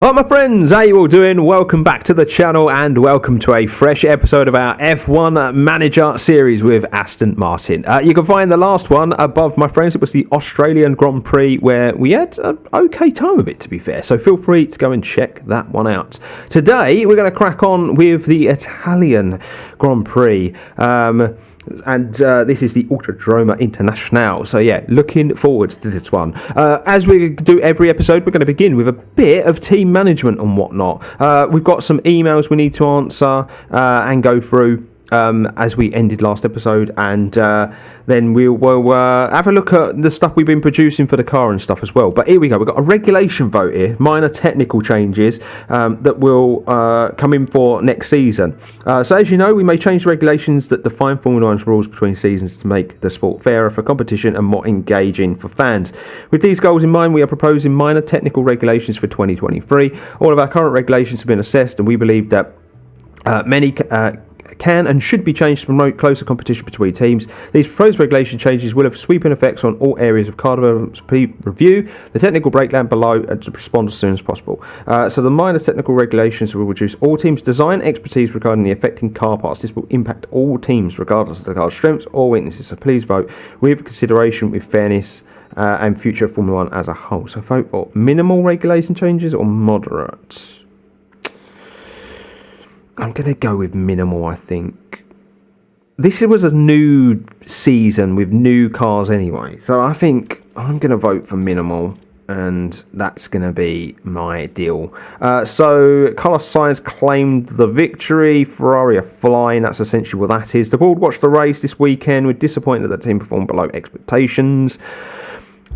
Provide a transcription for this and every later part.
Hi my friends, how you all doing? Welcome back to the channel and welcome to a fresh episode of our F1 Manager series with Aston Martin. You can find the last one above, my friends. It was the Australian Grand Prix where we had an okay time of it, to be fair. So feel free to go and check that one out. Today we're going to crack on with the Italian Grand Prix. And this is the Autodromo Internazionale. So yeah, looking forward to this one. As we do every episode, we're going to begin with a bit of team management and whatnot. We've got some emails we need to answer and go through as we ended last episode, and then we'll have a look at the stuff we've been producing for the car and stuff as well. But here we go, we've got a regulation vote here, minor technical changes that will come in for next season. So as you know, we may change the regulations that define Formula 1's rules between seasons to make the sport fairer for competition and more engaging for fans. With these goals in mind, we are proposing minor technical regulations for 2023. All of our current regulations have been assessed, and we believe that many can and should be changed to promote closer competition between teams. These proposed regulation changes will have sweeping effects on all areas of car development. Review the technical breakdown below and to respond as soon as possible. So the minor technical regulations will reduce all teams' design expertise regarding the affecting car parts. This will impact all teams regardless of the car's strengths or weaknesses. So please vote with consideration, with fairness and future Formula 1 as a whole. So vote for minimal regulation changes or moderate. I'm going to go with minimal, I think. This was a new season with new cars anyway. So I think I'm going to vote for minimal. And that's going to be my deal. So Carlos Sainz claimed the victory. Ferrari are flying. That's essentially what that is. The board watched the race this weekend. We're disappointed that the team performed below expectations.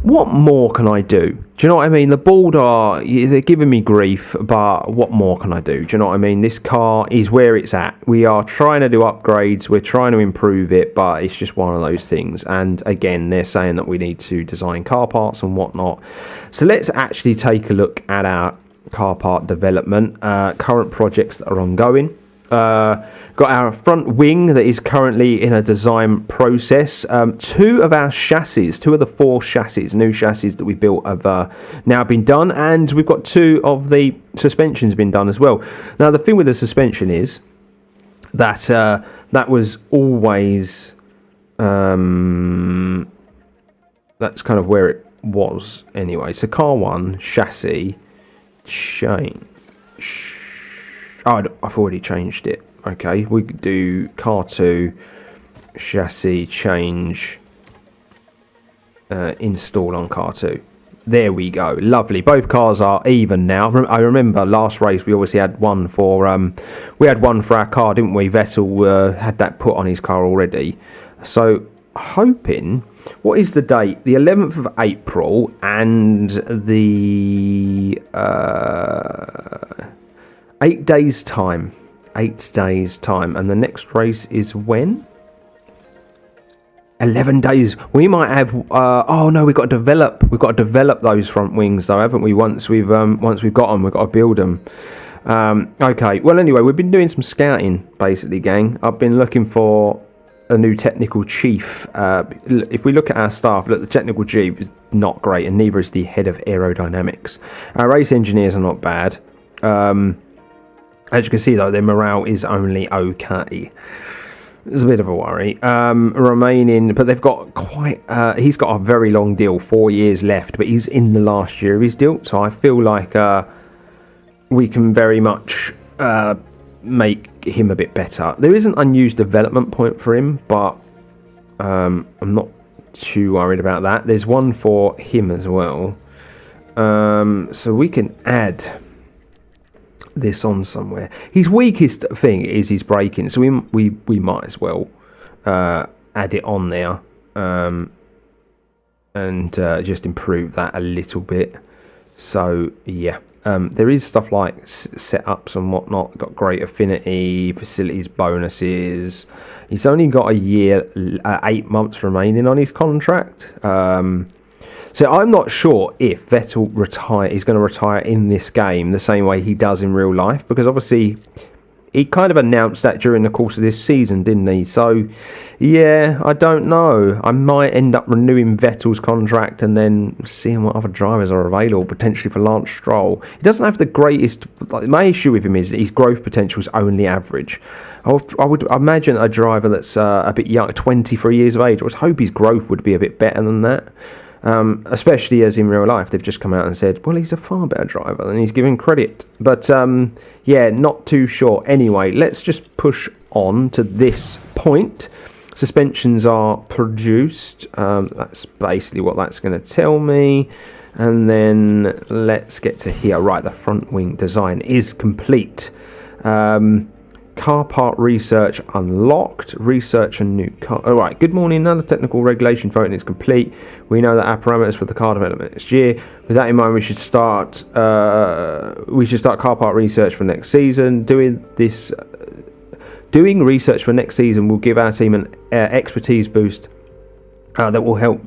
What more can I do? Do you know what I mean? The board they're giving me grief, but what more can I do? Do you know what I mean? This car is where it's at. We are trying to do upgrades. We're trying to improve it, but it's just one of those things. And again, they're saying that we need to design car parts and whatnot. So let's actually take a look at our car part development, current projects that are ongoing. Got our front wing that is currently in a design process. Two of the four chassis, new chassis that we built have now been done, and we've got two of the suspensions been done as well. Now the thing with the suspension is that that was always that's kind of where it was anyway. So car one chassis change. Oh, I've already changed it. Okay, we could do car 2 chassis change install on car 2. There we go. Lovely. Both cars are even now. I remember last race we obviously had one for our car, didn't we? Vettel had that put on his car already. So hoping, what is the date? The 11th of April and the 8 days time. 8 days time. And the next race is when? 11 days. We might have oh no, we've got to develop those front wings though, haven't we? Once we've got them, we've got to build them. Okay, well anyway, we've been doing some scouting basically, gang. I've been looking for a new technical chief. If we look at our staff, look, the technical chief is not great, and neither is the head of aerodynamics. Our race engineers are not bad. As you can see, though, their morale is only okay. It's a bit of a worry. Remaining, but they've got he's got a very long deal, 4 years left, but he's in the last year of his deal. So I feel like we can very much make him a bit better. There is an unused development point for him, but I'm not too worried about that. There's one for him as well. So we can add this on somewhere. His weakest thing is his braking, so we might as well add it on there and just improve that a little bit. So yeah, there is stuff like setups and whatnot. Got great affinity, facilities, bonuses. He's only got a year, 8 months remaining on his contract. So I'm not sure if Vettel is going to retire in this game the same way he does in real life, because obviously he kind of announced that during the course of this season, didn't he? So, yeah, I don't know. I might end up renewing Vettel's contract and then seeing what other drivers are available, potentially for Lance Stroll. He doesn't have the greatest... my issue with him is that his growth potential is only average. I would imagine a driver that's a bit young, 23 years of age, I would hope his growth would be a bit better than that. Especially as in real life, they've just come out and said, well, he's a far better driver than he's given credit. But, yeah, not too sure. Anyway, let's just push on to this point. Suspensions are produced. That's basically what that's going to tell me. And then let's get to here. Right, the front wing design is complete. Car part research unlocked. Research a new car. All right. Good morning. Another technical regulation voting is complete. We know that our parameters for the car development next year. With that in mind, we should start. Car part research for next season. Doing research for next season will give our team an expertise boost that will help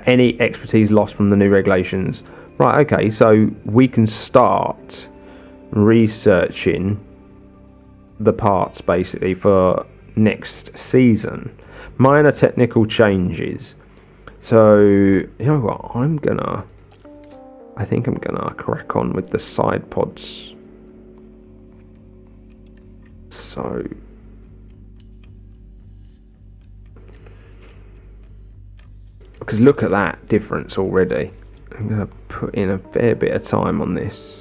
any expertise lost from the new regulations. Right. Okay. So we can start researching the parts basically for next season. Minor technical changes. So you know what, I think I'm gonna crack on with the side pods. So because look at that difference already. I'm gonna put in a fair bit of time on this.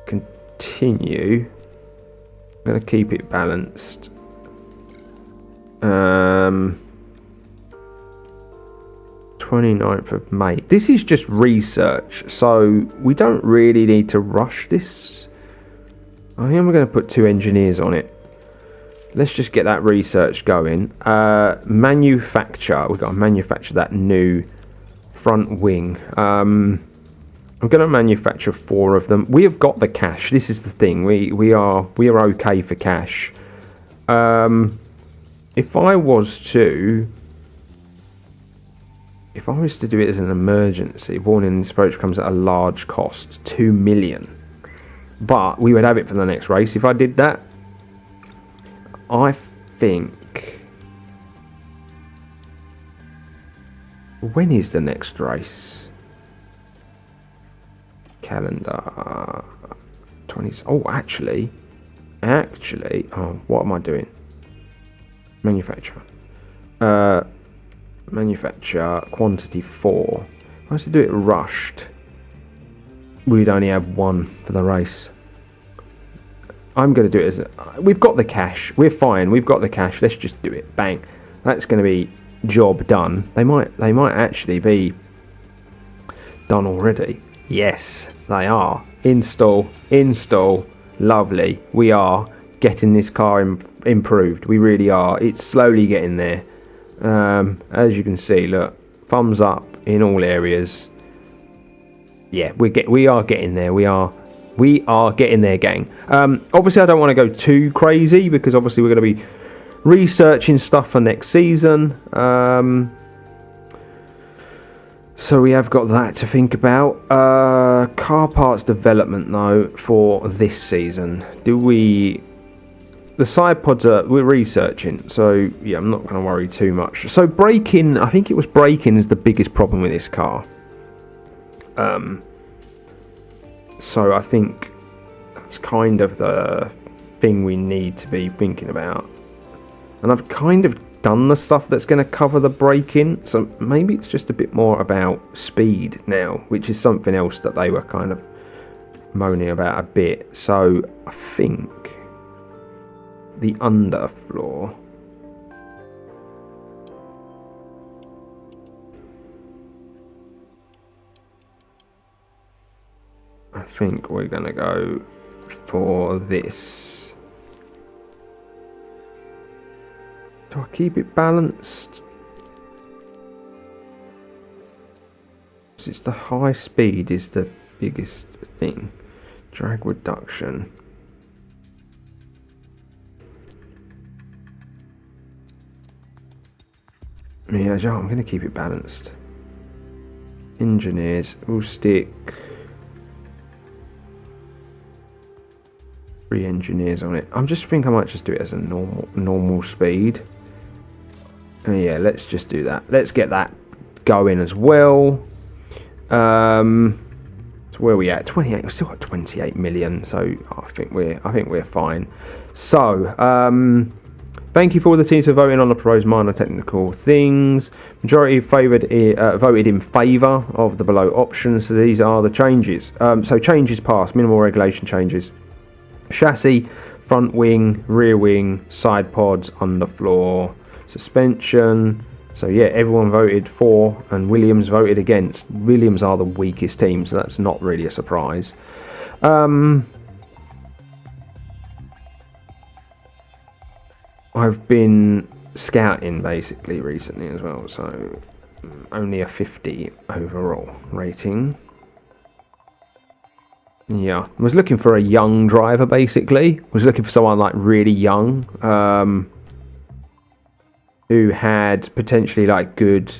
Continue. I'm going to keep it balanced. 29th of May. This is just research, so we don't really need to rush this. I think I'm going to put 2 engineers on it. Let's just get that research going. Manufacture. We've got to manufacture that new front wing. I'm going to manufacture 4 of them. We have got the cash. This is the thing. We are okay for cash. If I was to do it as an emergency, warning, this approach comes at a large cost, 2 million. But we would have it for the next race if I did that. I think. When is the next race? Calendar 20. Oh, actually, oh, what am I doing? Manufacture quantity 4. If I was to do it rushed, we'd only have 1 for the race. I'm going to do it as we've got the cash. We're fine. We've got the cash. Let's just do it. Bang. That's going to be job done. They might actually be done already. Yes, they are. Install. Lovely. We are getting this car improved. We really are. It's slowly getting there. As you can see, look, thumbs up in all areas. Yeah, we are getting there. We are getting there, gang. Obviously, I don't want to go too crazy because obviously we're going to be researching stuff for next season. So we have got that to think about. Car parts development though for this season. The side pods we're researching, so yeah, I'm not going to worry too much. So braking, I think it was braking is the biggest problem with this car. So I think that's kind of the thing we need to be thinking about. And I've kind of done the stuff that's going to cover the braking, so maybe it's just a bit more about speed now, which is something else that they were kind of moaning about a bit. So I think the underfloor, I think we're going to go for this. Do I keep it balanced? It's the high speed is the biggest thing. Drag reduction. Yeah, I'm going to keep it balanced. Engineers will stick 3 engineers on it. I'm just think I might just do it as a normal speed. Yeah, let's just do that. Let's get that going as well. So where are we at? 28. We've still got 28 million. So I think we're fine. So thank you for all the teams for voting on the proposed minor technical things. Majority voted in favour of the below options. So these are the changes. So changes passed. Minimal regulation changes. Chassis, front wing, rear wing, side pods, underfloor, suspension. So yeah, everyone voted for, and Williams voted against. Williams are the weakest team, so that's not really a surprise. I've been scouting basically recently as well, so only a 50 overall rating. Yeah, I was looking for a young driver basically. I was looking for someone like really young. Who had potentially like good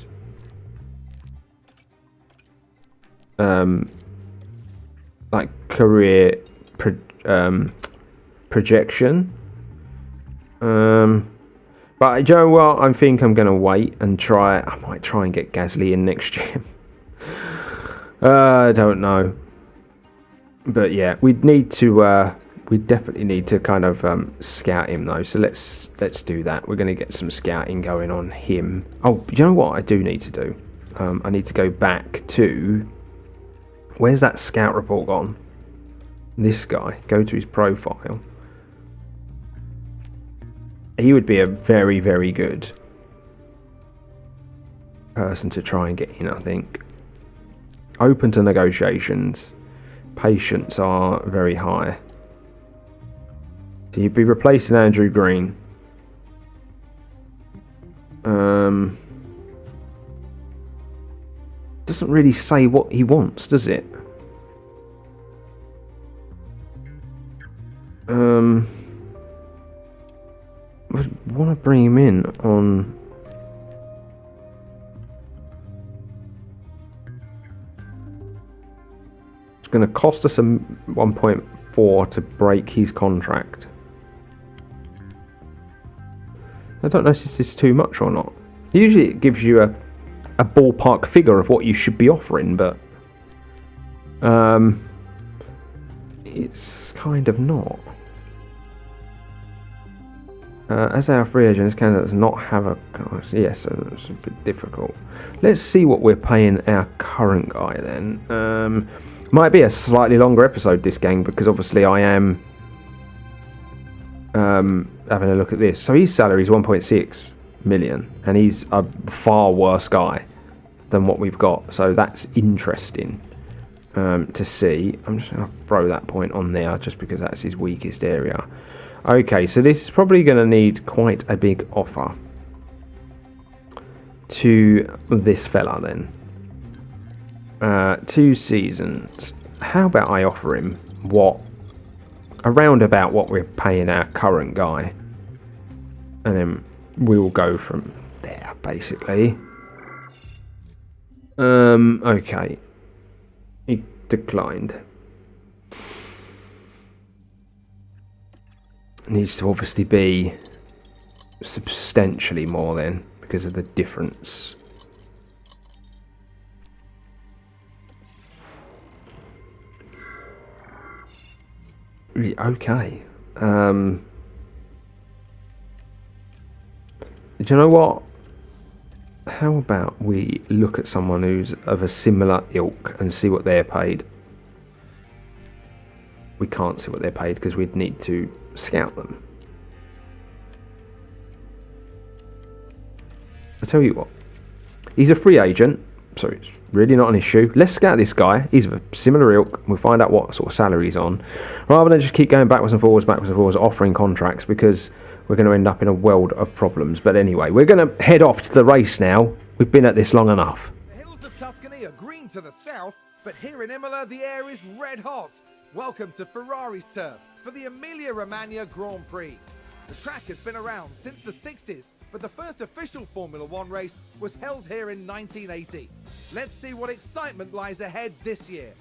like career projection. But do you know what? I think I'm gonna wait and try. I might try and get Gasly in next year. I don't know. But yeah, we'd need to we definitely need to kind of scout him though, so let's do that. We're going to get some scouting going on him. Oh, you know what I do need to do? I need to go back to... Where's that scout report gone? This guy. Go to his profile. He would be a very, very good person to try and get in, I think. Open to negotiations. Patience are very high. So you'd be replacing Andrew Green. Doesn't really say what he wants, does it? I want to bring him in on... It's going to cost us a 1.4 to break his contract. I don't know if this is too much or not. Usually it gives you a ballpark figure of what you should be offering, but it's kind of not. As our free agent, this candidate does not have a... Yes, so it's a bit difficult. Let's see what we're paying our current guy then. Might be a slightly longer episode, this gang, because obviously I am having a look at this. So his salary is 1.6 million, and he's a far worse guy than what we've got. So that's interesting to see. I'm just going to throw that point on there just because that's his weakest area. Okay, so this is probably going to need quite a big offer to this fella then. 2 seasons. How about I offer him around about what we're paying our current guy, and then we'll go from there basically. Okay, he declined. Needs to obviously be substantially more then because of the difference. Okay. Do you know what? How about we look at someone who's of a similar ilk and see what they're paid? We can't see what they're paid because we'd need to scout them. I tell you what, he's a free agent, so it's really not an issue. Let's scout this guy. He's of a similar ilk. We'll find out what sort of salary he's on, rather than just keep going backwards and forwards, offering contracts, because we're going to end up in a world of problems. But anyway, we're going to head off to the race now. We've been at this long enough. The hills of Tuscany are green to the south, but here in Imola, the air is red hot. Welcome to Ferrari's turf for the Emilia-Romagna Grand Prix. The track has been around since the 60s, but the first official Formula One race was held here in 1980. Let's see what excitement lies ahead this year.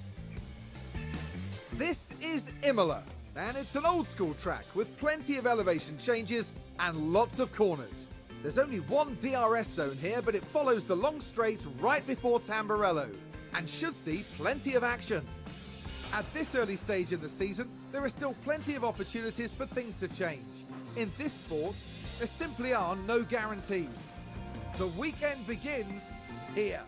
This is Imola, And it's an old school track with plenty of elevation changes and lots of corners. There's only one DRS zone here, but it follows the long straight right before Tamburello and should see plenty of action. At this early stage in the season, there are still plenty of opportunities for things to change. In this sport, there simply are no guarantees. The weekend begins here.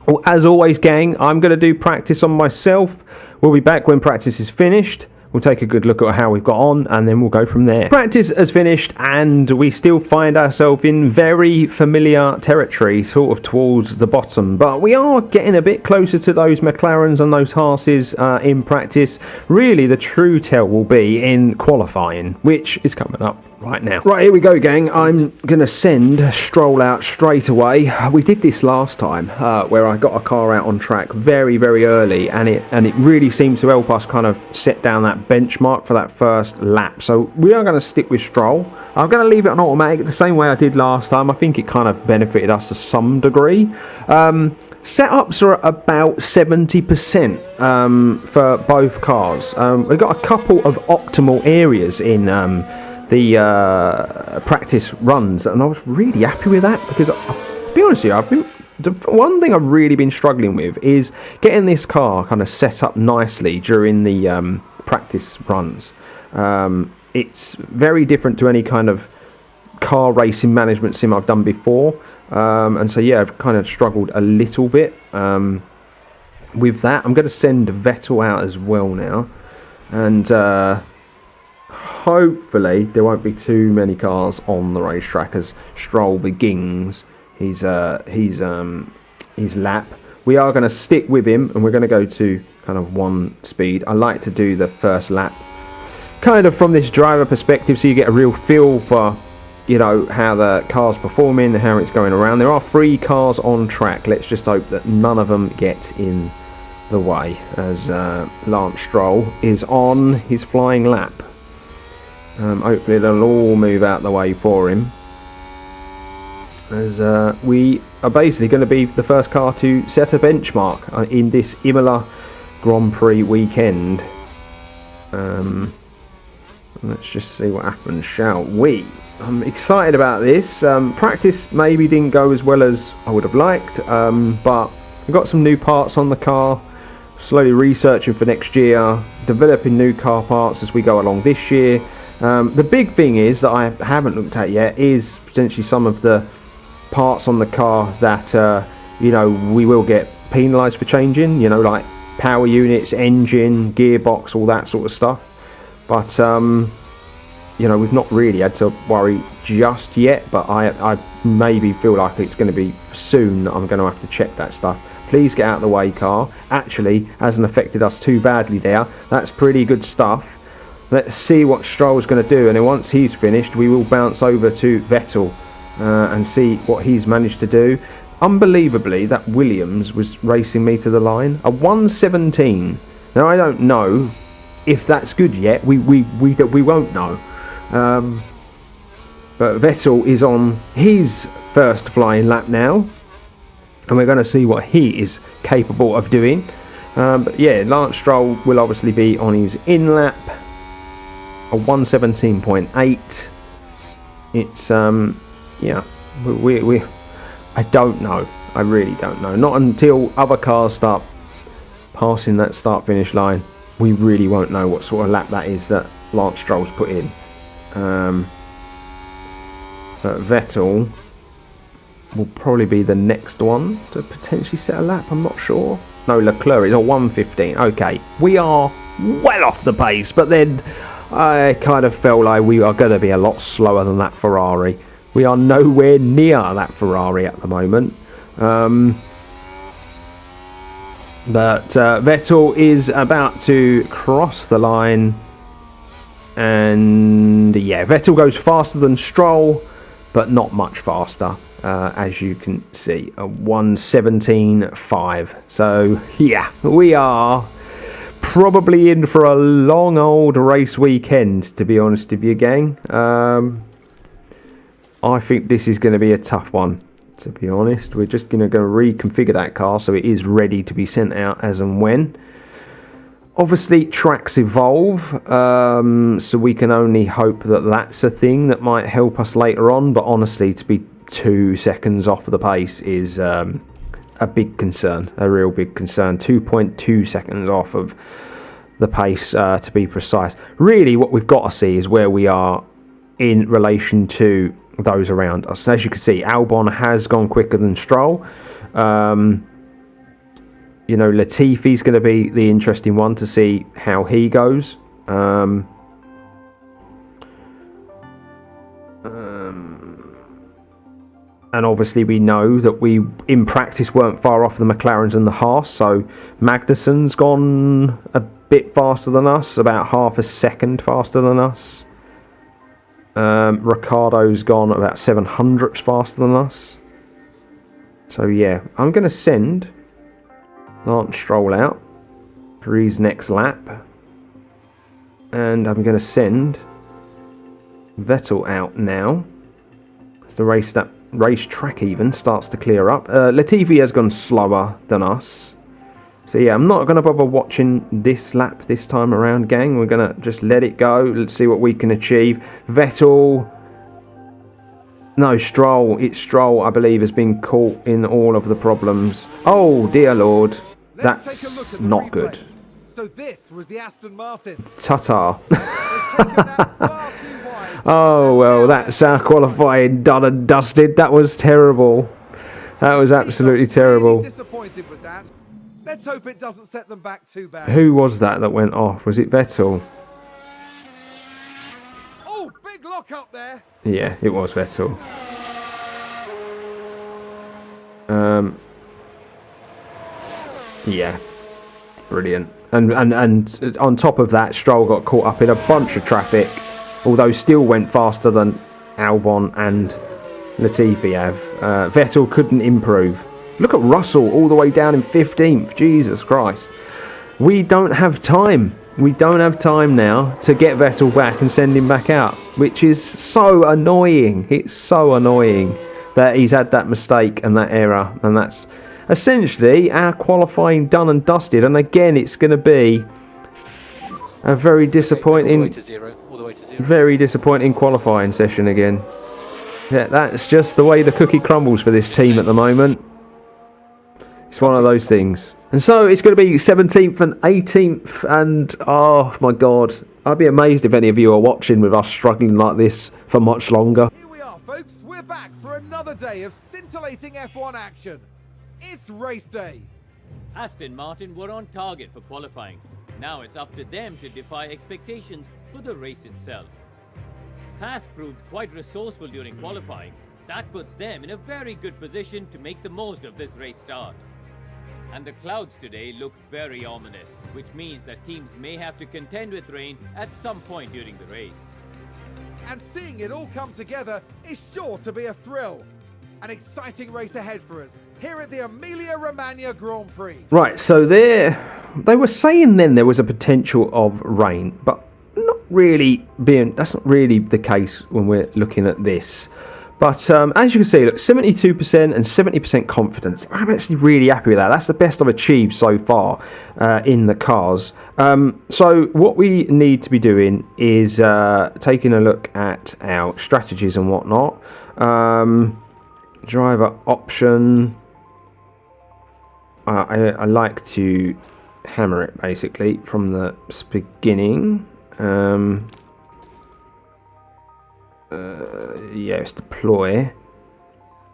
Well, as always, gang, I'm going to do practice on myself. We'll be back when practice is finished. We'll take a good look at how we've got on, and then we'll go from there. Practice has finished, and we still find ourselves in very familiar territory, sort of towards the bottom. But we are getting a bit closer to those McLarens and those Haas's in practice. Really, the true tell will be in qualifying, which is coming up right now. Right, here we go, gang. I'm going to send Stroll out straight away. We did this last time, where I got a car out on track very, very early, and it really seemed to help us kind of set down that benchmark for that first lap. So we are going to stick with Stroll. I'm going to leave it on automatic the same way I did last time. I think it kind of benefited us to some degree. Setups are at about 70% for both cars. We've got a couple of optimal areas in the practice runs, and I was really happy with that, because I'll be honest with you, the one thing I've really been struggling with is getting this car kind of set up nicely during the practice runs. It's very different to any kind of car racing management sim I've done before, and so yeah, I've kind of struggled a little bit with that. I'm going to send Vettel out as well now, and hopefully there won't be too many cars on the racetrack as Stroll begins his lap. We are going to stick with him, and we're going to go to kind of 1 speed. I like to do the first lap kind of from this driver perspective, so you get a real feel for, you know, how the car's performing, how it's going around. There are 3 cars on track. Let's just hope that none of them get in the way as Lance Stroll is on his flying lap. Hopefully they'll all move out the way for him, as we are basically going to be the first car to set a benchmark in this Imola Grand Prix weekend. Let's just see what happens, shall we? I'm excited about this. Practice maybe didn't go as well as I would have liked, but we've got some new parts on the car. Slowly researching for next year, developing new car parts as we go along this year. The big thing is that I haven't looked at yet is potentially some of the parts on the car that you know, we will get penalised for changing, you know, like power units, engine, gearbox, all that sort of stuff. But you know, we've not really had to worry just yet, but I maybe feel like it's going to be soon that I'm going to have to check that stuff. Please get out of the way, car. Actually hasn't affected us too badly there. That's pretty good stuff. Let's see what Stroll's going to do, and then once he's finished we will bounce over to Vettel and see what he's managed to do. Unbelievably, that Williams was racing me to the line. A 1:17. Now I don't know if that's good yet. We won't know. But Vettel is on his first flying lap now, and we're going to see what he is capable of doing. But yeah, Lance Stroll will obviously be on his in lap. A 1:17.8. It's yeah, we I don't know. I really don't know. Not until other cars start passing that start finish line, we really won't know what sort of lap that is that Lance Stroll's put in. But Vettel will probably be the next one to potentially set a lap. I'm not sure. No, Leclerc is a 1:15. Okay, we are well off the pace, but then I kind of felt like we are going to be a lot slower than that Ferrari. We are nowhere near that Ferrari at the moment. But Vettel is about to cross the line. And yeah, Vettel goes faster than Stroll, but not much faster, as you can see. A 1:17.5. So yeah, we are probably in for a long old race weekend, to be honest with you, gang. I think this is going to be a tough one. to be honest. We're just going to go reconfigure that car so it is ready to be sent out as and when. Obviously, tracks evolve, so we can only hope that that's a thing that might help us later on. But honestly, to be 2 seconds off the pace is a big concern, a real big concern. 2.2 seconds off of the pace, to be precise. Really, what we've got to see is where we are in relation to those around us. As you can see, Albon has gone quicker than Stroll. You know, Latifi's going to be the interesting one to see how he goes. And obviously we know that we, in practice, weren't far off the McLarens and the Haas. So Magnussen's gone a bit faster than us, about half a second faster than us. Ricciardo's gone about 700ths faster than us. So yeah, I'm going to send Lance Stroll out for his next lap, and I'm going to send Vettel out now as the racetrack even starts to clear up. Latifi has gone slower than us, so yeah, I'm not going to bother watching this lap this time around, gang. We're going to just let it go. Let's see what we can achieve. Vettel, no, Stroll. It's Stroll, I believe, has been caught in all of the problems. Oh dear Lord, that's not good. So this was the Aston Martin. Ta-ta. Oh well, that's our qualifying done and dusted. That was terrible. That was absolutely terrible. Disappointed with that. Let's hope it doesn't set them back too bad. Who was that went off? Was it Vettel? Oh, big lock up there. Yeah, it was Vettel. Yeah, brilliant. And on top of that, Stroll got caught up in a bunch of traffic, although still went faster than Albon and Latifi have. Vettel couldn't improve. Look at Russell all the way down in 15th. Jesus Christ. We don't have time. We don't have time now to get Vettel back and send him back out, which is so annoying. It's so annoying that he's had that mistake and that error, and that's essentially our qualifying done and dusted. And again, it's going to be a very disappointing, very disappointing qualifying session again. Yeah, that's just the way the cookie crumbles for this team at the moment. It's one of those things. And so it's going to be 17th and 18th, and oh my god, I'd be amazed if any of you are watching with us struggling like this for much longer. Here we are, folks. We're back for another day of scintillating F1 action. It's race day. Aston Martin were on target for qualifying. Now it's up to them to defy expectations for the race itself. Haas proved quite resourceful during qualifying. That puts them in a very good position to make the most of this race start. And the clouds today look very ominous, which means that teams may have to contend with rain at some point during the race. And seeing it all come together is sure to be a thrill. An exciting race ahead for us here at the Emilia-Romagna Grand Prix. Right, so they were saying then there was a potential of rain, but that's not really the case when we're looking at this. But as you can see, look, 72% and 70% confidence. I'm actually really happy with that. That's the best I've achieved so far in the cars. So what we need to be doing is taking a look at our strategies and whatnot. Driver option. I like to hammer it basically from the beginning. Yes, deploy.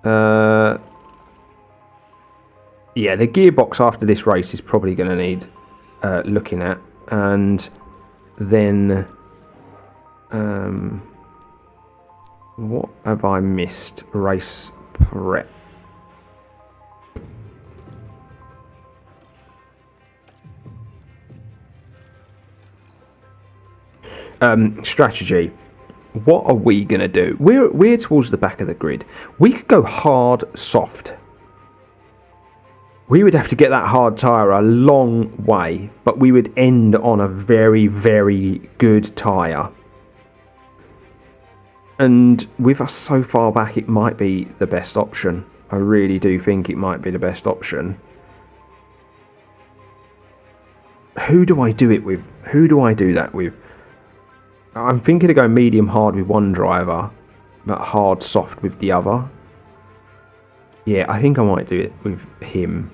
Yeah, the gearbox after this race is probably going to need looking at, and then what have I missed? Race prep. Strategy. What are we going to do? We're towards the back of the grid. We could go hard, soft. We would have to get that hard tyre a long way, but we would end on a very, very good tyre. And with us so far back, it might be the best option. I really do think it might be the best option. Who do I do it with? Who do I do that with? I'm thinking of going medium hard with one driver, but hard soft with the other. Yeah, I think I might do it with him.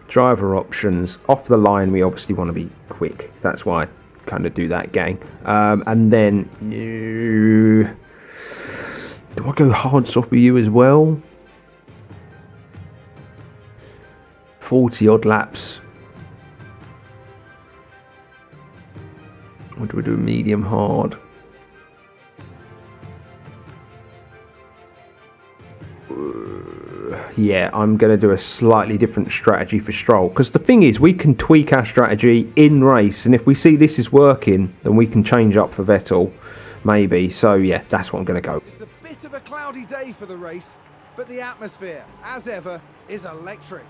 Driver options. Off the line, we obviously want to be quick. That's why I kind of do that, gang. And then you... Do I go hard soft with you as well? 40 odd laps. Or do we do medium hard? Yeah, I'm going to do a slightly different strategy for Stroll. Because the thing is, we can tweak our strategy in race. And if we see this is working, then we can change up for Vettel. Maybe. So, yeah, that's what I'm going to go. It's a bit of a cloudy day for the race, but the atmosphere, as ever, is electric.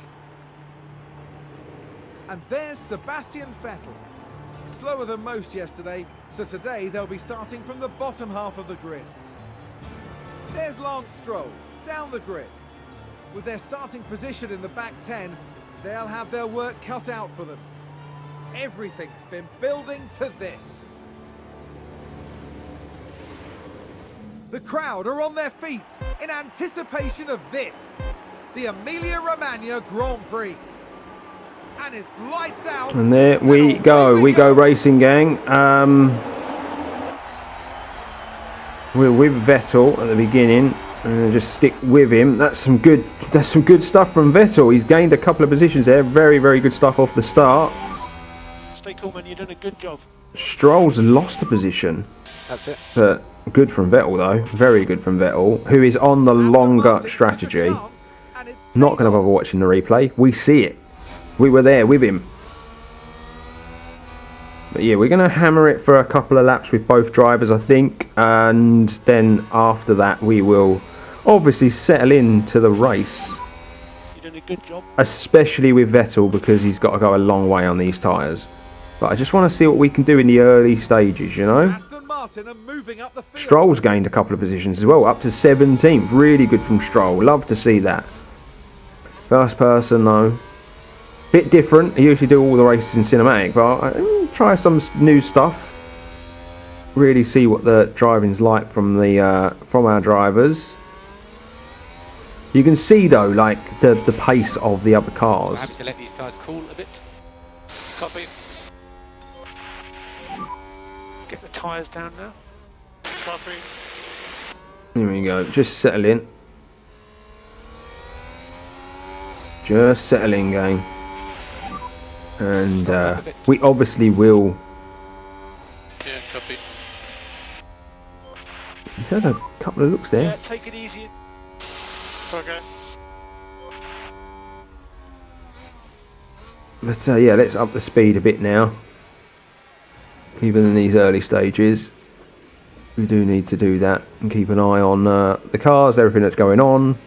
And there's Sebastian Vettel. Slower than most yesterday, so today they'll be starting from the bottom half of the grid. There's Lance Stroll, down the grid. With their starting position in the back 10, they'll have their work cut out for them. Everything's been building to this. The crowd are on their feet in anticipation of this, the Emilia-Romagna Grand Prix. And it's lights out. And there we go. We go racing, gang. We're with Vettel at the beginning. And just stick with him. That's some good stuff from Vettel. He's gained a couple of positions there. Very, very good stuff off the start. Stay cool, man. You're doing a good job. Stroll's lost a position. That's it. But good from Vettel, though. Very good from Vettel, who is on the longer strategy. Not going to bother watching the replay. We see it. We were there with him. But yeah, we're going to hammer it for a couple of laps with both drivers, I think. And then after that, we will obviously settle into the race. You're doing a good job. Especially with Vettel, because he's got to go a long way on these tyres. But I just want to see what we can do in the early stages, you know. Aston Martin are moving up the field. Stroll's gained a couple of positions as well, up to 17th. Really good from Stroll. Love to see that. First person, though. Bit different. I usually do all the races in cinematic, but I'll try some new stuff. Really see what the driving's like from our drivers. You can see though, like the pace of the other I cars. have to let these tires cool a bit. Copy. Get the tyres down now. Copy. Here we go. Just settle in. Just settle in, gang. And we obviously will. Yeah, copy. He's had a couple of looks there. Yeah, take it easy. Okay. But yeah, let's up the speed a bit now. Even in these early stages, we do need to do that and keep an eye on the cars, everything that's going on.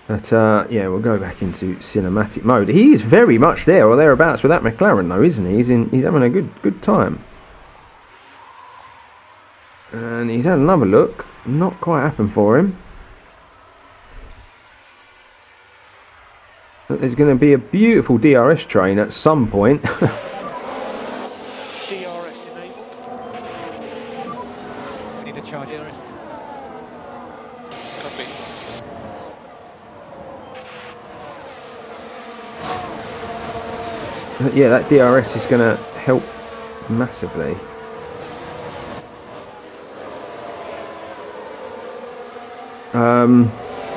But yeah, we'll go back into cinematic mode. He is very much there or thereabouts with that McLaren, though, isn't he? He's having a good time. And he's had another look. Not quite happened for him. But there's going to be a beautiful DRS train at some point. DRS enabled. We need to charge DRS. Copy. Yeah, that DRS is going to help massively.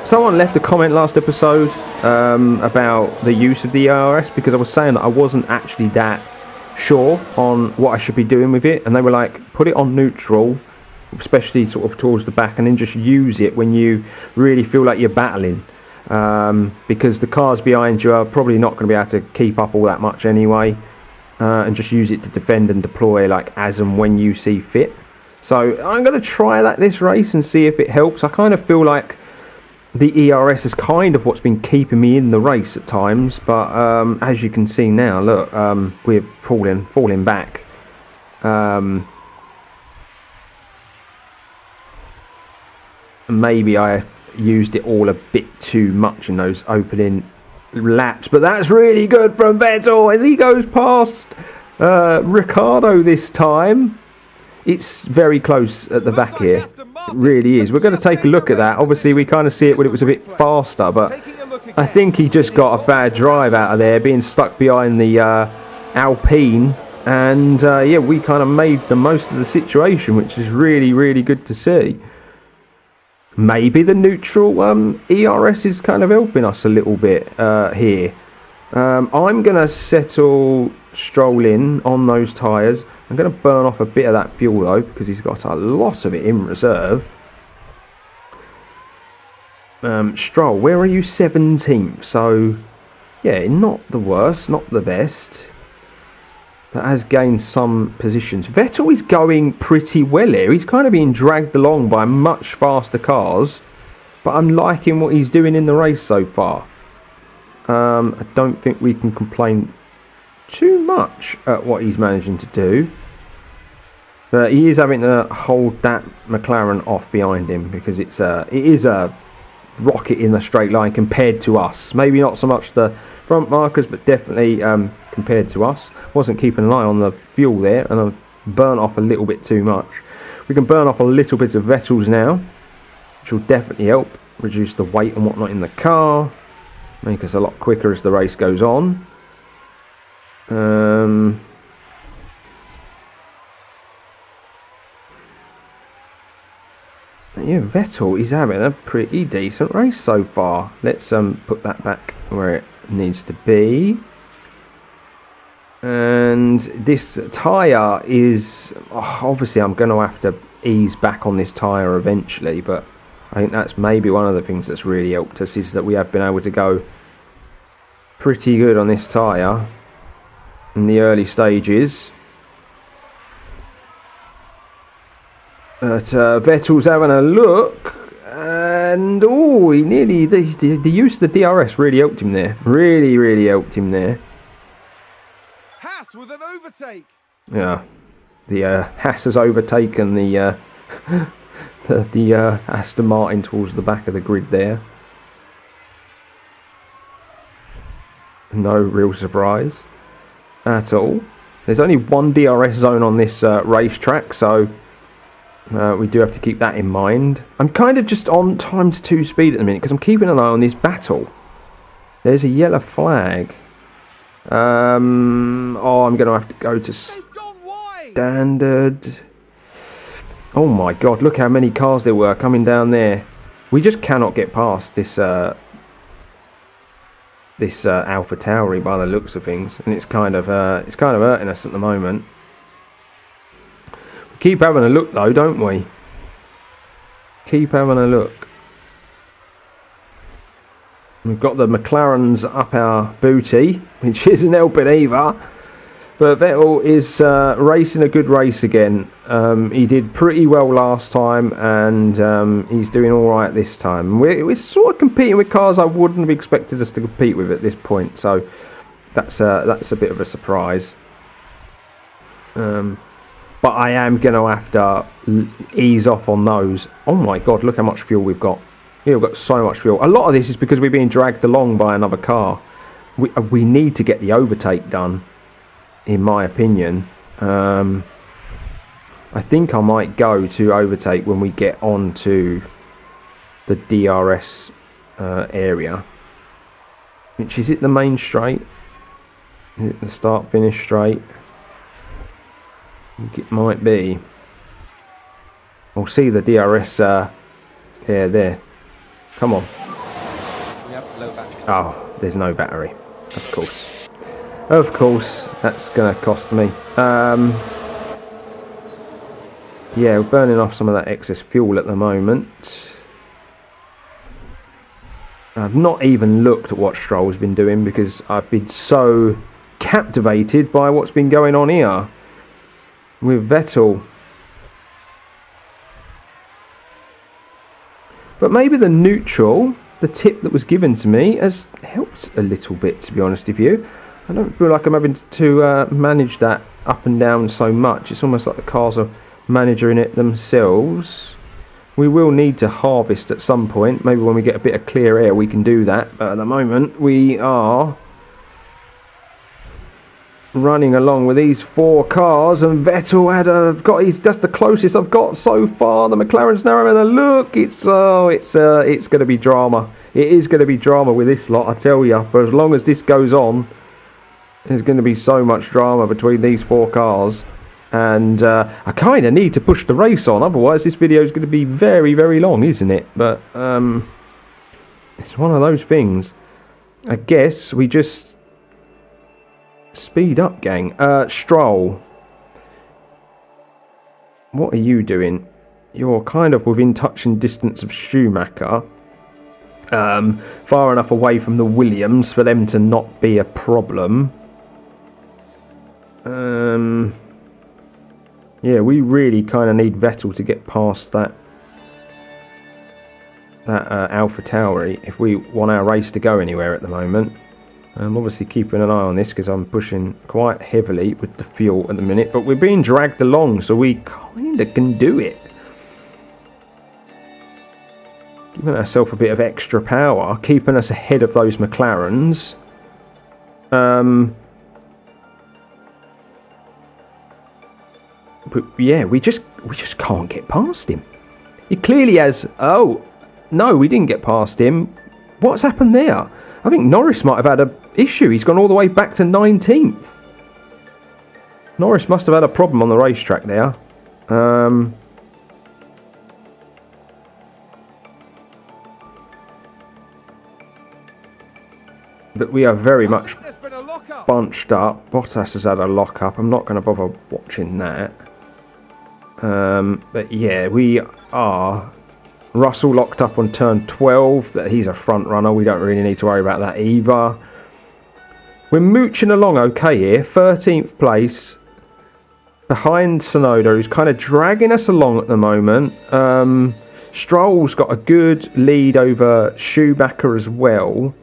Someone left a comment last episode about the use of the DRS, because I was saying that I wasn't actually that sure on what I should be doing with it, and they were like, put it on neutral, especially sort of towards the back, and then just use it when you really feel like you're battling. Because the cars behind you are probably not going to be able to keep up all that much anyway, and just use it to defend and deploy like as and when you see fit. So I'm going to try that this race and see if it helps. I kind of feel like the ERS is kind of what's been keeping me in the race at times, but as you can see now, look, we're falling back. Maybe I used it all a bit too much in those opening laps. But that's really good from Vettel as he goes past Ricciardo this time. It's very close at the back here. It really is. We're going to take a look at that. Obviously, we kind of see it when it was a bit faster, but I think he just got a bad drive out of there, being stuck behind the Alpine. And, yeah, we kind of made the most of the situation, which is really, really good to see. Maybe the neutral ERS is kind of helping us a little bit here. I'm going to settle Stroll in on those tyres. I'm going to burn off a bit of that fuel, though, because he's got a lot of it in reserve. Stroll, where are you? 17th. So, yeah, not the worst, not the best. But has gained some positions. Vettel is going pretty well here. He's kind of being dragged along by much faster cars. But I'm liking what he's doing in the race so far. I don't think we can complain too much at what he's managing to do. But he is having to hold that McLaren off behind him because it is a rocket in the straight line compared to us. Maybe not so much the front markers, but definitely compared to us. Wasn't keeping an eye on the fuel there, and I've burnt off a little bit too much. We can burn off a little bit of Vettel's now, which will definitely help reduce the weight and whatnot in the car, make us a lot quicker as the race goes on. Yeah, Vettel is having a pretty decent race so far. Let's put that back where it needs to be. And this tyre is... obviously, I'm going to have to ease back on this tyre eventually, but I think that's maybe one of the things that's really helped us is that we have been able to go pretty good on this tyre in the early stages. But Vettel's having a look, and he nearly the use of the DRS really helped him there. Really helped him there. Haas with an overtake. Yeah, the Haas has overtaken the Aston Martin towards the back of the grid there. No real surprise at all. There's only one DRS zone on this racetrack, so we do have to keep that in mind. I'm kind of just on ×2 speed at the minute because I'm keeping an eye on this battle. There's a yellow flag. I'm going to have to go to standard. Oh my god, look how many cars there were coming down there. We just cannot get past this Alpha Tauri by the looks of things, and it's kind of hurting us at the moment. We keep having a look though, don't we? Keep having a look. We've got the McLarens up our booty, which isn't helping either. But Vettel is racing a good race again. He did pretty well last time, and he's doing all right this time. We're sort of competing with cars I wouldn't have expected us to compete with at this point, so that's a bit of a surprise. But I am going to have to ease off on those. Oh my god, look how much fuel we've got. Yeah, we've got so much fuel. A lot of this is because we're being dragged along by another car. We need to get the overtake done, in my opinion. I think I might go to overtake when we get onto the DRS area. Which is it the main straight? Is it the start-finish straight? I think it might be. We'll see the DRS there. Come on. Yep, low battery. Oh, there's no battery. Of course. Of course, that's going to cost me. Yeah, we're burning off some of that excess fuel at the moment. I've not even looked at what Stroll's been doing because I've been so captivated by what's been going on here with Vettel. But maybe the neutral, the tip that was given to me, has helped a little bit, to be honest with you. I don't feel like I'm having to manage that up and down so much. It's almost like the cars are managing it themselves. We will need to harvest at some point. Maybe when we get a bit of clear air we can do that. But at the moment we are running along with these 4 cars, and Vettel he's just the closest I've got so far. The McLaren's now having a look. It's going to be drama. It is going to be drama with this lot, I tell you. But as long as this goes on, there's going to be so much drama between these 4 cars. And I kind of need to push the race on, otherwise this video is going to be very, very long, isn't it? But it's one of those things. I guess we just speed up, gang. Stroll, what are you doing? You're kind of within touching distance of Schumacher. Far enough away from the Williams for them to not be a problem. Yeah, we really kind of need Vettel to get past that Alpha Tauri if we want our race to go anywhere at the moment. I'm obviously keeping an eye on this because I'm pushing quite heavily with the fuel at the minute, but we're being dragged along, so we kind of can do it. Giving ourselves a bit of extra power, keeping us ahead of those McLarens. But yeah, we just can't get past him. He clearly has... Oh, no, we didn't get past him. What's happened there? I think Norris might have had an issue. He's gone all the way back to 19th. Norris must have had a problem on the racetrack there. But we are very much bunched up. Bottas has had a lock-up. I'm not going to bother watching that. But yeah, we are. Russell locked up on turn 12. But he's a front runner. We don't really need to worry about that either. We're mooching along okay here. 13th place. Behind Tsunoda, who's kind of dragging us along at the moment. Stroll's got a good lead over Schumacher as well.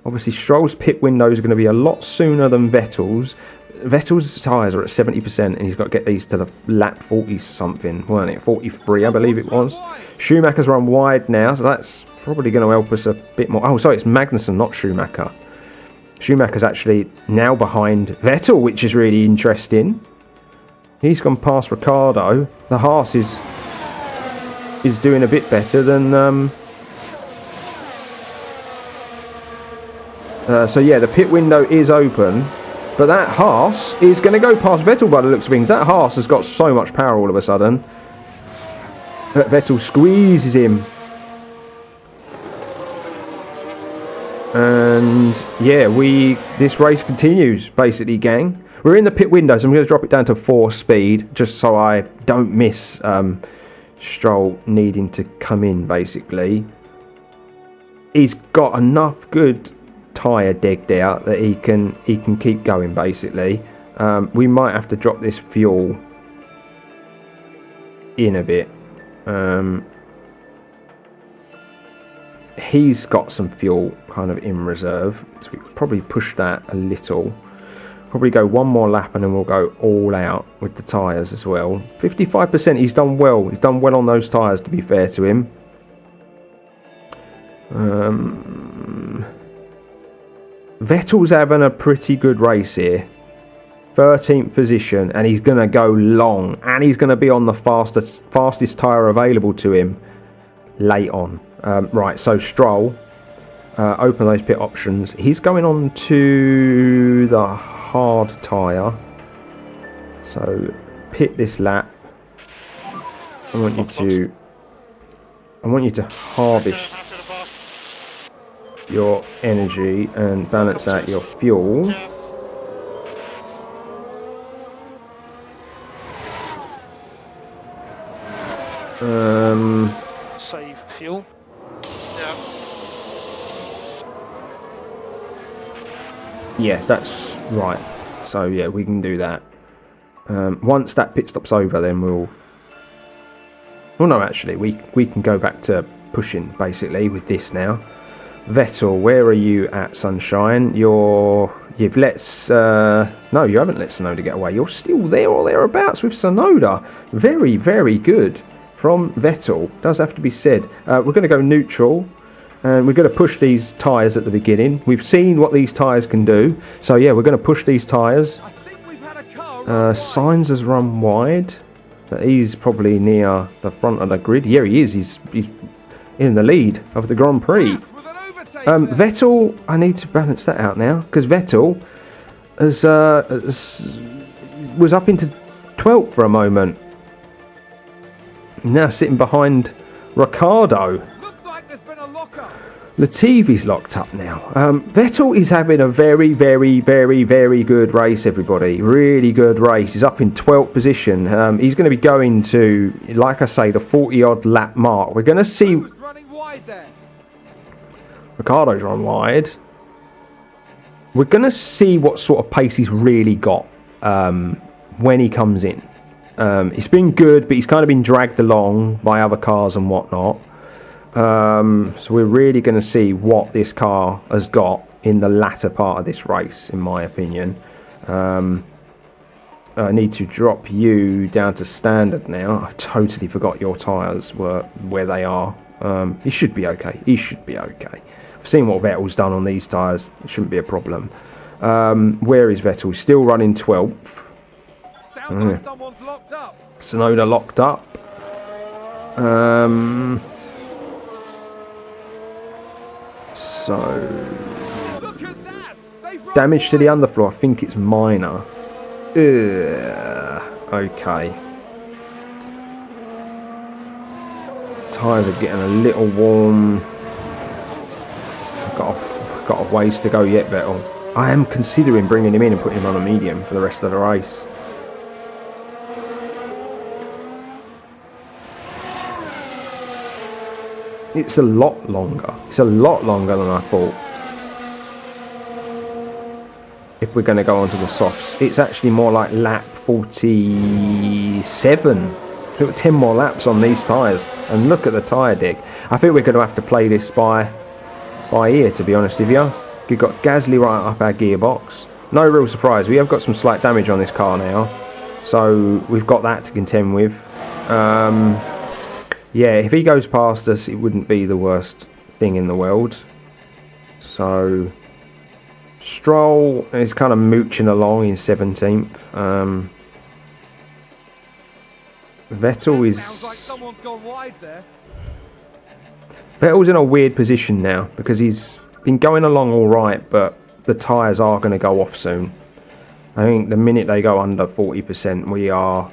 Obviously, Stroll's pit window is going to be a lot sooner than Vettel's. Vettel's tyres are at 70%, and he's got to get these to the lap 40-something, weren't it? 43, I believe it was. Schumacher's run wide now, so that's probably going to help us a bit more. Oh, sorry, it's Magnussen, not Schumacher. Schumacher's actually now behind Vettel, which is really interesting. He's gone past Ricciardo. The Haas is doing a bit better than... So yeah, the pit window is open, but that Haas is going to go past Vettel by the looks of things. That Haas has got so much power all of a sudden. But Vettel squeezes him. And yeah, this race continues, basically, gang. We're in the pit window, so I'm going to drop it down to 4 speed, just so I don't miss Stroll needing to come in, basically. He's got enough good tyre degged out that he can keep going, basically. We might have to drop this fuel in a bit. He's got some fuel kind of in reserve, so we could probably push that a little. Probably go one more lap and then we'll go all out with the tyres as well. 55%, he's done well. He's done well on those tyres, to be fair to him. Vettel's having a pretty good race here. 13th position, and he's going to go long. And he's going to be on the fastest tyre available to him late on. Right, so Stroll, open those pit options. He's going on to the hard tyre. So pit this lap. I want you to harvest your energy and balance out your fuel. Save fuel. Yeah, that's right. So yeah, we can do that. Once that pit stop's over, then we'll... Well, no, actually, we can go back to pushing, basically, with this now. Vettel, where are you at, Sunshine? You've let... no, you haven't let Tsunoda get away. You're still there or thereabouts with Tsunoda. Very, very good from Vettel, does have to be said. We're going to go neutral, and we're going to push these tyres at the beginning. We've seen what these tyres can do, so yeah, we're going to push these tyres. I think we've had a car run wide. Sainz has run wide, but he's probably near the front of the grid. Yeah, he is. He's in the lead of the Grand Prix. Yes, with an overtake there. Vettel, I need to balance that out now, because Vettel was up into 12th for a moment. Now sitting behind Ricciardo. Looks like there's been a lockup. Latifi's locked up now. Vettel is having a very, very, very, very good race, everybody. Really good race. He's up in 12th position. He's going to be going to, like I say, the 40-odd lap mark. We're going to see... Who's running wide there? Ricciardo's run wide. We're going to see what sort of pace he's really got when he comes in. It's been good, but he's kind of been dragged along by other cars and whatnot. So we're really going to see what this car has got in the latter part of this race, in my opinion. I need to drop you down to standard now. I totally forgot your tyres were where they are. He should be okay. He should be okay. I've seen what Vettel's done on these tyres. It shouldn't be a problem. Where is Vettel? He's still running 12th. Sounds like someone's locked up. Tsunoda locked up. So Look at that. They've run damage to the wide. underfloor. I think it's minor. Okay. Tyres are getting a little warm. Got a ways to go yet, Vettel. I am considering bringing him in and putting him on a medium for the rest of the race. It's a lot longer. It's a lot longer than I thought. If we're going to go onto the softs, it's actually more like lap 47. We've got 10 more laps on these tyres. And look at the tyre dig. I think we're going to have to play this by ear, to be honest with you. We've got Gasly right up our gearbox. No real surprise. We have got some slight damage on this car now. So we've got that to contend with. Yeah, if he goes past us, it wouldn't be the worst thing in the world. So Stroll is kind of mooching along in 17th. Vettel is... Sounds like someone's gone wide there. Vettel's in a weird position now because he's been going along all right, but the tyres are going to go off soon. I think the minute they go under 40%, we are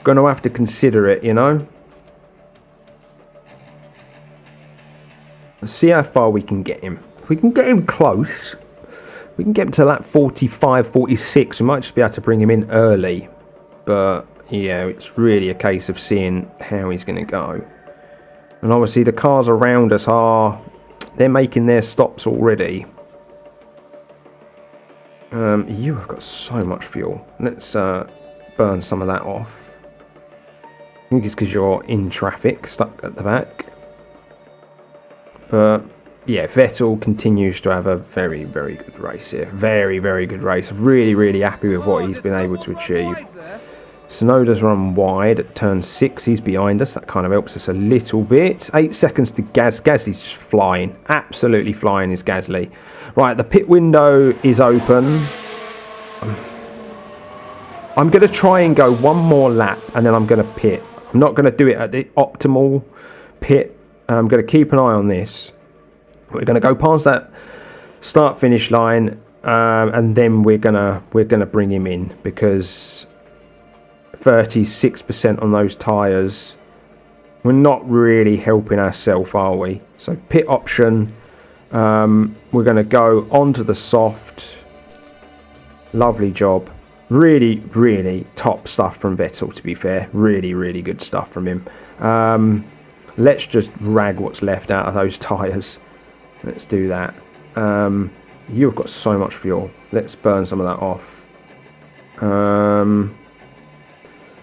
going to have to consider it, you know. Let's see how far we can get him. If we can get him close, we can get him to lap 45, 46. We might just be able to bring him in early. But yeah, it's really a case of seeing how he's going to go. And obviously the cars around us they're making their stops already. You have got so much fuel. Let's burn some of that off. I think it's because you're in traffic, stuck at the back. But yeah, Vettel continues to have a very, very good race here. Very, very good race. Really, really happy with what he's been able to achieve. Tsunoda's run wide at turn 6. He's behind us. That kind of helps us a little bit. 8 seconds to Gasly's just flying. Absolutely flying is Gasly. Right, the pit window is open. I'm going to try and go one more lap and then I'm going to pit. I'm not going to do it at the optimal pit. I'm going to keep an eye on this. We're going to go past that start-finish line and then we're gonna bring him in because 36% on those tyres. We're not really helping ourselves, are we? So pit option. We're going to go onto the soft. Lovely job. Really, really top stuff from Vettel, to be fair. Really, really good stuff from him. Let's just rag what's left out of those tyres. Let's do that. You've got so much fuel. Let's burn some of that off.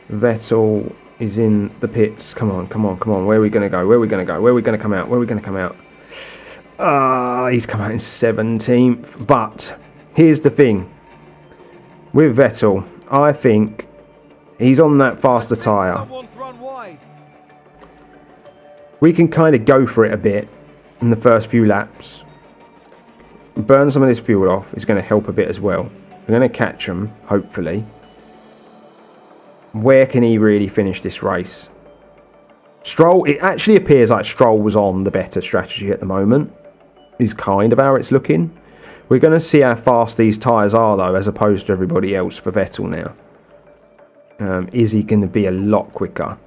Vettel is in the pits. Come on, come on, come on. Where are we going to go? Where are we going to go? Where are we going to come out? Where are we going to come out? He's come out in 17th. But here's the thing. With Vettel, I think he's on that faster tyre. Someone's run wide. we can kind of go for it a bit in the first few laps. Burn some of this fuel off is going to help a bit as well. We're going to catch him, hopefully. Where can he really finish this race? Stroll, it actually appears like Stroll was on the better strategy at the moment. Is kind of how it's looking. We're going to see how fast these tyres are, though, as opposed to everybody else for Vettel now. Is he going to be a lot quicker?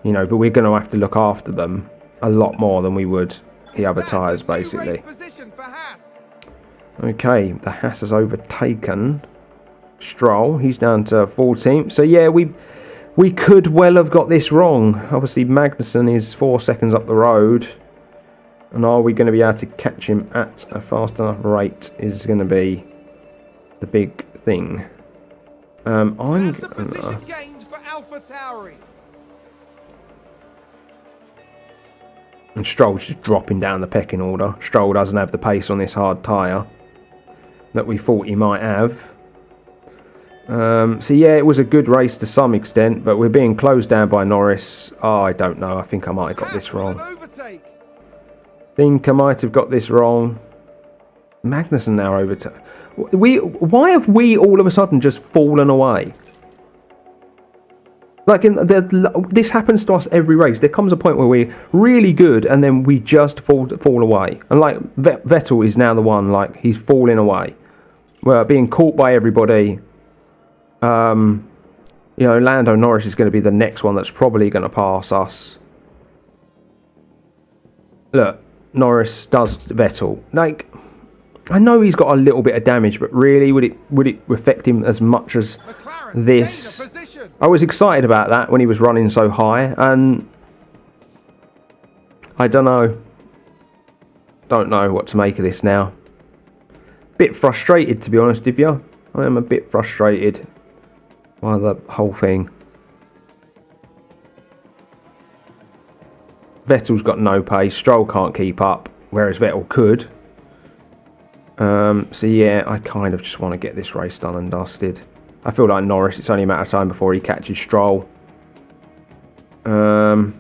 You know, but we're going to have to look after them a lot more than we would the other tyres, basically. Okay, the Haas has overtaken Stroll. He's down to 14th. So, yeah, we could well have got this wrong. Obviously, Magnussen is 4 seconds up the road. And are we going to be able to catch him at a fast enough rate is going to be the big thing. I'm position gained for AlphaTauri. And Stroll's just dropping down the pecking order. Stroll doesn't have the pace on this hard tyre that we thought he might have. So yeah, it was a good race to some extent, but we're being closed down by Norris. Oh, I don't know. I think I might have got this wrong. Magnussen now overtake. Why have we all of a sudden just fallen away? Like, this happens to us every race. There comes a point where we're really good and then we just fall away. And like Vettel is now the one, like, he's falling away. We're being caught by everybody. You know, Lando Norris is going to be the next one that's probably going to pass us. Look, Norris does Vettel. Like, I know he's got a little bit of damage, but really, would it affect him as much as this? I was excited about that when he was running so high, and I don't know. Don't know what to make of this now. Bit frustrated, to be honest with you. I am a bit frustrated by the whole thing. Vettel's got no pace. Stroll can't keep up, whereas Vettel could. So yeah, I kind of just want to get this race done and dusted. I feel like Norris, it's only a matter of time before he catches Stroll. And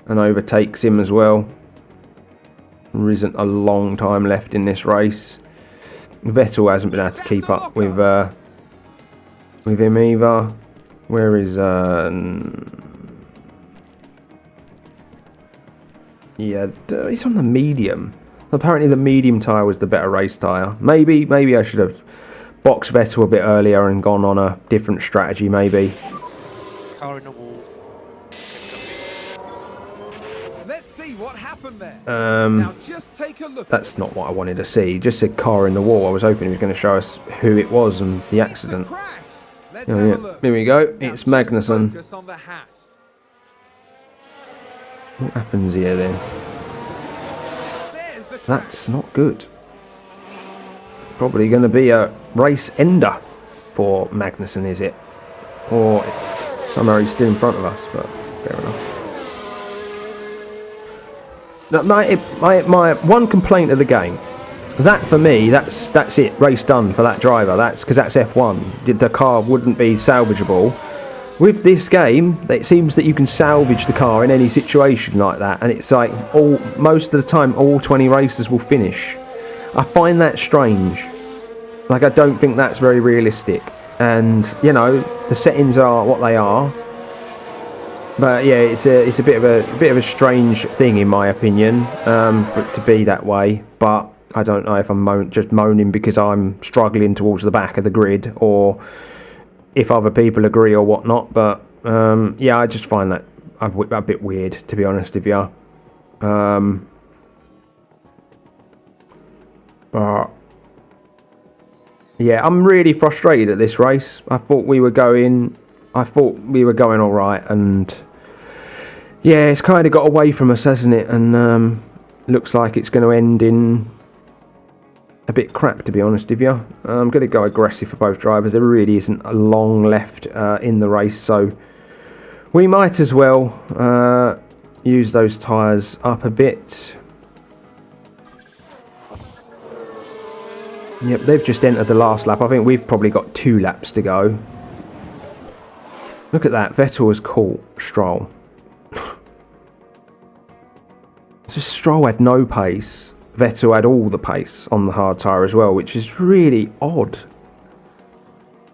overtakes him as well. There isn't a long time left in this race. Vettel hasn't been able to keep up with him either. Where is... yeah, he's on the medium. Apparently the medium tyre was the better race tyre. Maybe I should have boxed Vettel a bit earlier and gone on a different strategy, maybe. Car in the wall. Let's see what happened there. Now just take a look. That's not what I wanted to see. He just said car in the wall. I was hoping he was going to show us who it was and the accident. Oh, yeah. Here we go. It's Magnussen. What happens here then? That's not good. Probably going to be a race ender for Magnussen, is it? Or somehow he's still in front of us, but fair enough. Now, my one complaint of the game, that for me, that's it. Race done for that driver. That's because that's F1. The car wouldn't be salvageable. With this game, it seems that you can salvage the car in any situation like that, and it's like most of the time all 20 races will finish. I find that strange. Like, I don't think that's very realistic. And you know, the settings are what they are. But yeah, it's a bit of a strange thing in my opinion, for it to be that way. But I don't know if I'm just moaning because I'm struggling towards the back of the grid, or if other people agree or whatnot. But yeah, I just find that a bit weird, to be honest with you. But yeah, I'm really frustrated at this race. I thought we were going all right, and yeah, it's kind of got away from us, hasn't it? And looks like it's going to end in a bit crap, to be honest with you. I'm going to go aggressive for both drivers. There really isn't a long left in the race, so we might as well use those tyres up a bit. Yep, they've just entered the last lap. I think we've probably got 2 laps to go. Look at that. Vettel has caught Stroll. So Stroll had no pace. Vettel had all the pace on the hard tyre as well, which is really odd.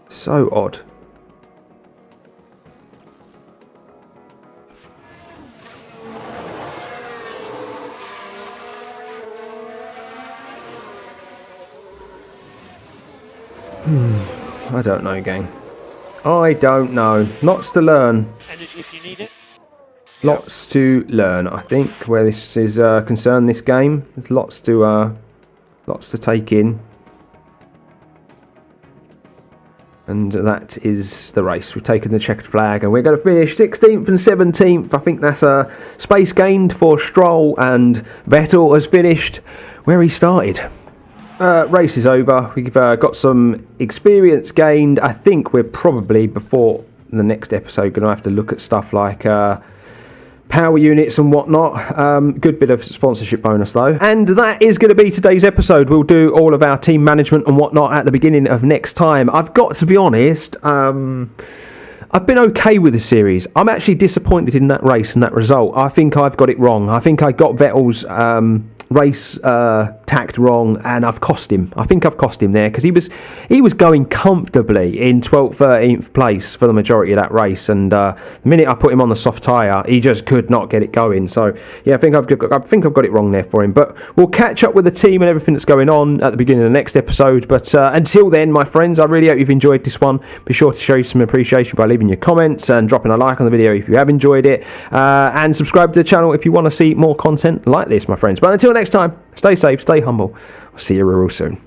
So odd. I don't know, gang. I don't know. Lots to learn. Energy if you need it. Lots to learn, I think, where this is concerned, this game. There's lots to take in. And that is the race. We've taken the checkered flag and we're going to finish 16th and 17th. I think that's a space gained for Stroll, and Vettel has finished where he started. Race is over. We've got some experience gained. I think we're probably, before the next episode, going to have to look at stuff like power units and whatnot. Good bit of sponsorship bonus though. And that is going to be today's episode. We'll do all of our team management and whatnot at the beginning of next time. I've got to be honest, I've been okay with the series. I'm actually disappointed in that race and that result. I think I've got it wrong. I think I got Vettel's race tact wrong, and I've cost him. I think I've cost him there, because he was going comfortably in 12th, 13th place for the majority of that race, and the minute I put him on the soft tyre, he just could not get it going. So yeah, I think I've got it wrong there for him. But we'll catch up with the team and everything that's going on at the beginning of the next episode. But until then, my friends, I really hope you've enjoyed this one. Be sure to show you some appreciation by leaving your comments and dropping a like on the video if you have enjoyed it, and subscribe to the channel if you want to see more content like this, my friends. But until next time, stay safe, stay humble. I'll see you real soon.